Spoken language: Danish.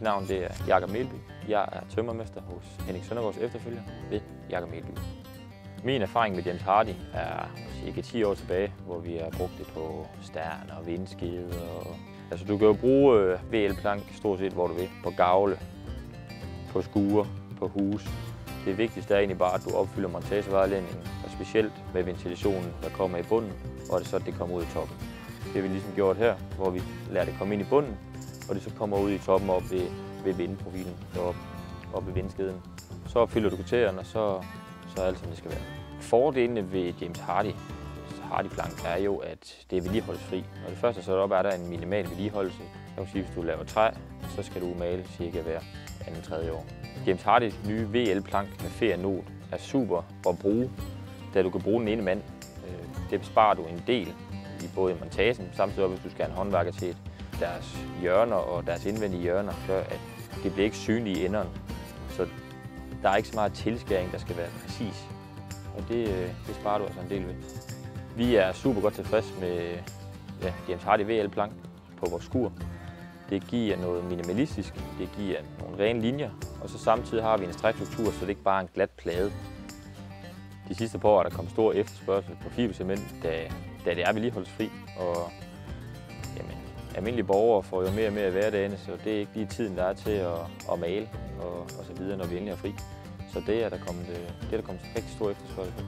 Mit navn det er Jakob Melby. Jeg er tømrermester hos Henning Søndergaards efterfølger ved Jakob Melby. Min erfaring med James Hardy er cirka 10 år tilbage, hvor vi har brugt det på stern og vindskede. Altså, du kan jo bruge VL-plank stort set hvor du vil. På gavle, på skure, på hus. Det vigtigste er egentlig bare, at du opfylder montagevejledningen, og specielt med ventilationen, der kommer i bunden, og det kommer ud i toppen. Det har vi ligesom gjort her, hvor vi lader det komme ind i bunden, og det så kommer ud i toppen op ved vindprofilen, deroppe ved vindskeden. Så opfylder du kriterierne, og så er alt, som det skal være. Fordelene ved James Hardy-plank er jo, at det er vedligeholdelsesfri. Når det første så er der en minimal vedligeholdelse. Jeg vil sige, hvis du laver træ, så skal du male cirka hver andet-tredje år. James Hardys nye VL-plank med ferienot er super at bruge, da du kan bruge den ene mand. Det besparer du en del i både montagen, samtidig hvis du skal have en håndværker til deres hjørner og deres indvendige hjørner, gør at det bliver ikke synligt i enderne. Så der er ikke så meget tilskæring, der skal være præcis. Og det sparer du altså en del ved. Vi er super godt tilfredse med James Hardy VL-plank på vores skur. Det giver noget minimalistisk, det giver nogle rene linjer, og så samtidig har vi en strækstruktur, så det ikke bare er en glat plade. De sidste par år er der kommet stor efterspørgsel på fibercement, da det er vedligeholdelsesfri, og almindelige borgere får jo mere og mere i hverdagen, så det er ikke lige tiden, der er til at male og så videre, når vi endelig er fri. Så det er der kommet rigtig stor efterspørgsel på.